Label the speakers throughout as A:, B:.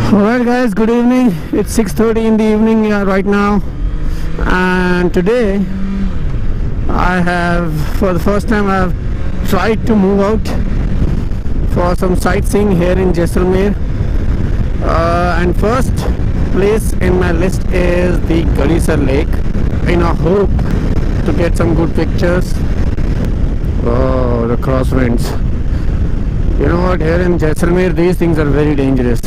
A: Alright guys, good evening. It's 6:30 in the evening right now, and today for the first time I have tried to move out for some sightseeing here in Jaisalmer, and first place in my list is the Gadisar Lake in a hope to get some good pictures. Oh, the crosswinds. You know what, here in Jaisalmer these things are very dangerous.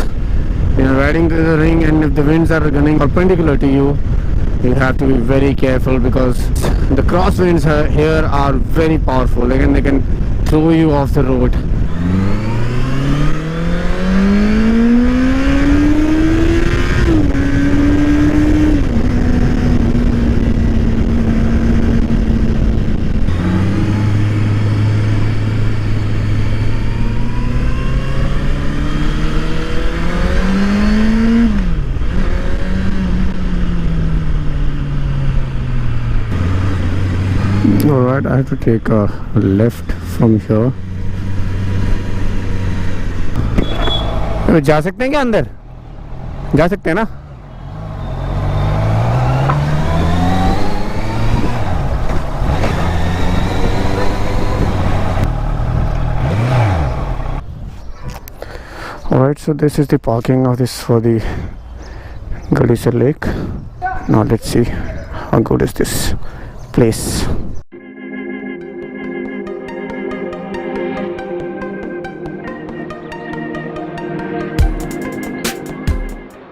A: You're riding to the ring, and if the winds are running perpendicular to you, you have to be very careful because the crosswinds here are very powerful. They can throw you off the road. Alright, I have to take a left from here. जा सकते हैं क्या अंदर? जा सकते हैं ना? Alright, so this is the parking of this for the Gadisar Lake. Now let's see how good is this place.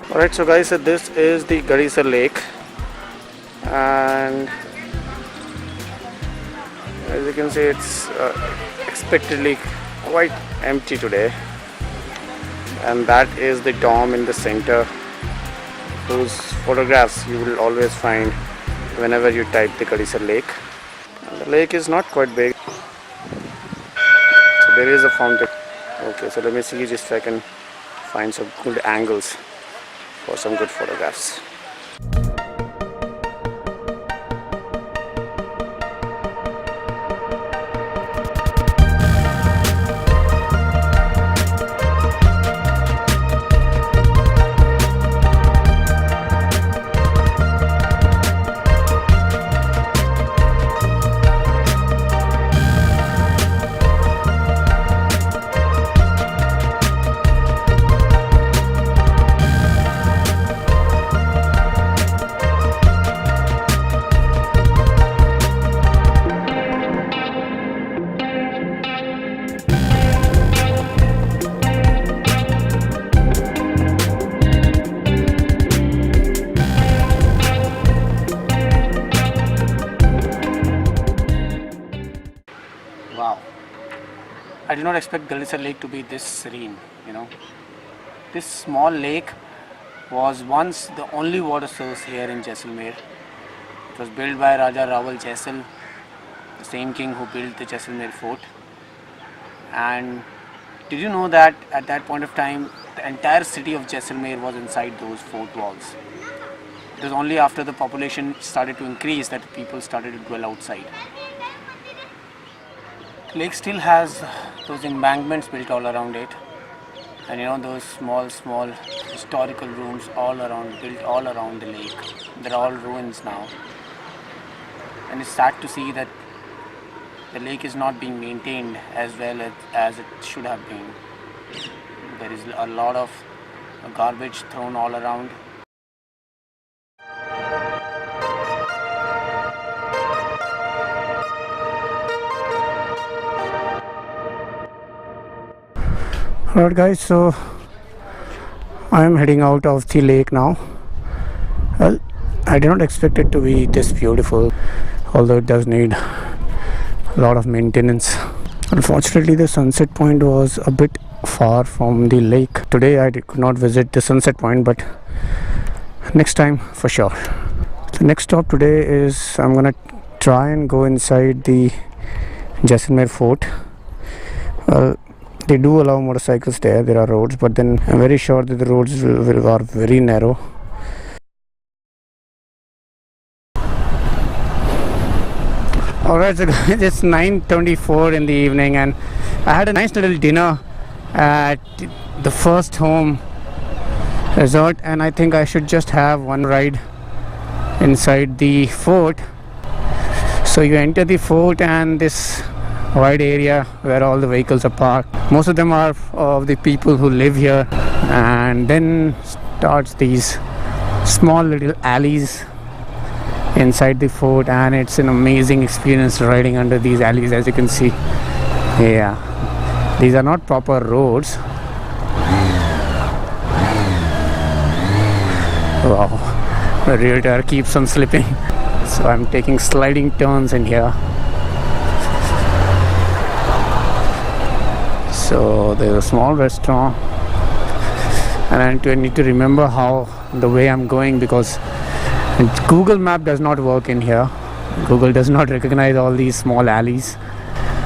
A: Alright, so guys, so this is the Gadisar Lake, and as you can see, it's expectedly quite empty today, and that is the dome in the center, whose photographs you will always find whenever you type the Gadisar Lake. And the lake is not quite big, so there is a fountain. Okay, so let me see if I can find some good angles for some good photographs. Wow, I did not expect Gadisar Lake to be this serene, This small lake was once the only water source here in Jaisalmer. It was built by Raja Rawal Jaisal, the same king who built the Jaisalmer fort. And did you know that at that point of time, the entire city of Jaisalmer was inside those fort walls? It was only after the population started to increase that people started to dwell outside. The lake still has those embankments built all around it, and those small historical rooms built all around the lake. They're all ruins now, and it's sad to see that the lake is not being maintained as well as it should have been. There is a lot of garbage thrown all around. Alright guys, so I am heading out of the lake now. Well, I did not expect it to be this beautiful, although it does need a lot of maintenance. Unfortunately, the sunset point was a bit far from the lake. Today I could not visit the sunset point, but next time for sure. The next stop today is I'm gonna try and go inside the Jaisalmer fort. Well, they do allow motorcycles there are roads, but then I'm very sure that the roads are very narrow. Alright, so guys, it's 9:24 in the evening, and I had a nice little dinner at the first home resort, and I think I should just have one ride inside the fort. So you enter the fort and this wide area where all the vehicles are parked. Most of them are of the people who live here, and then starts these small little alleys inside the fort, and it's an amazing experience riding under these alleys. As you can see, yeah, these are not proper roads. Wow, the rear tire keeps on slipping, so I'm taking sliding turns in here. So there's a small restaurant, and I need to remember how the way I'm going, because Google Map does not work in here. Google does not recognize all these small alleys.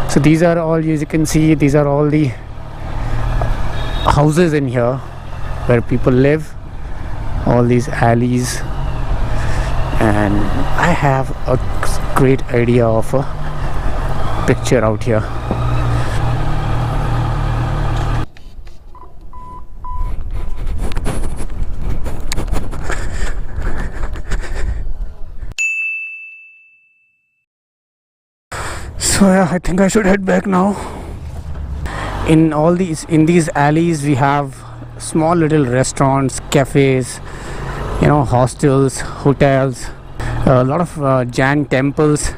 A: So these are all, as you can see, these are all the houses in here where people live, all these alleys, and I have a great idea of a picture out here. So yeah, I think I should head back now. In these alleys we have small little restaurants, cafes, hostels, hotels, a lot of Jain temples.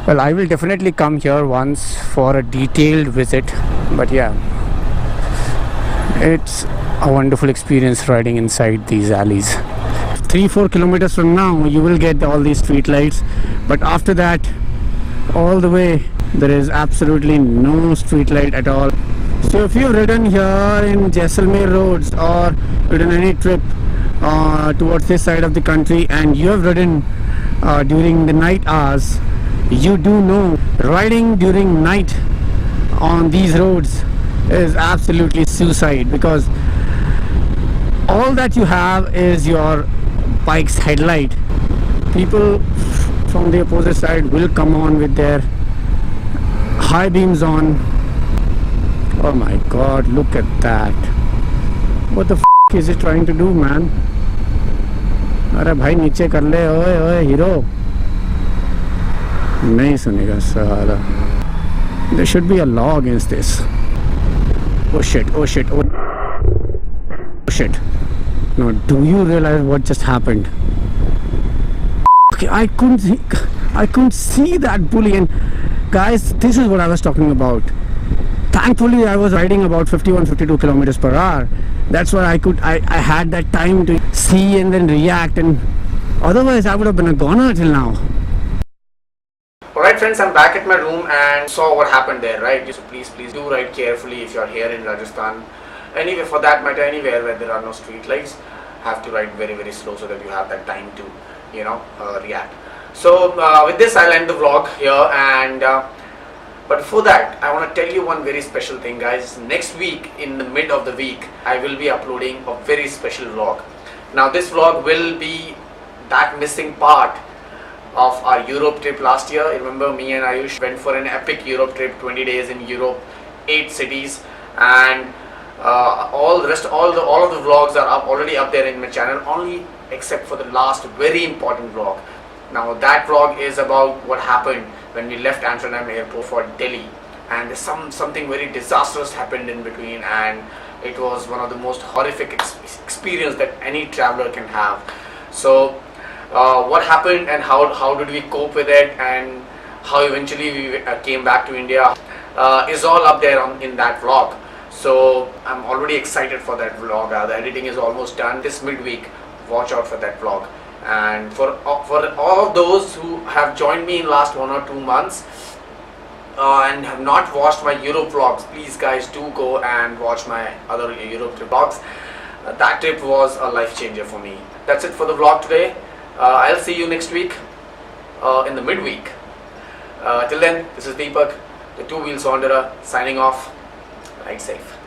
A: Well, I will definitely come here once for a detailed visit, but yeah, it's a wonderful experience riding inside these alleys. 3-4 kilometers from now you will get all these street lights, but after that, all the way, there is absolutely no street light at all. So if you've ridden here in Jaisalmer roads, or ridden any trip towards this side of the country, and you have ridden during the night hours, you do know riding during night on these roads is absolutely suicide, because all that you have is your bike's headlight. People from the opposite side will come on with their high beams on. Oh my god, look at that. What the f is it trying to do, man? अरे भाई नीचे कर ले, ओए ओए hero. नहीं सुनेगा साला. There should be a law against this. Oh shit, oh shit, oh shit. No, do you realize what just happened? Okay, I couldn't see that bully, and guys, this is what I was talking about. Thankfully I was riding about 51-52 kilometers per hour. That's why I had that time to see and then react, and otherwise I would have been a goner till now. Alright friends, I'm back at my room and saw what happened there, right? So please do ride carefully if you're here in Rajasthan. Anyway, for that matter, anywhere where there are no street lights, have to ride very, very slow so that you have that time to, react. So with this I'll end the vlog here, and but before that I want to tell you one very special thing, guys. Next week, in the mid of the week, I will be uploading a very special vlog. Now this vlog will be that missing part of our Europe trip last year. Remember, me and Ayush went for an epic Europe trip, 20 days in Europe, 8 cities, and all of the vlogs are already up there in my channel, only except for the last very important vlog. Now that vlog is about what happened when we left Amsterdam airport for Delhi, and something very disastrous happened in between, and it was one of the most horrific experience that any traveler can have. So what happened and how did we cope with it, and how eventually we came back to India is all up there in that vlog. So I'm already excited for that vlog. The editing is almost done. This midweek, watch out for that vlog. And for all of those who have joined me in last 1 or 2 months and have not watched my Europe vlogs, please guys, do go and watch my other Europe trip vlogs. That trip was a life changer for me. That's it for the vlog today. I'll see you next week in the midweek. Till then, this is Deepak, the two-wheels wanderer, signing off. Ride safe.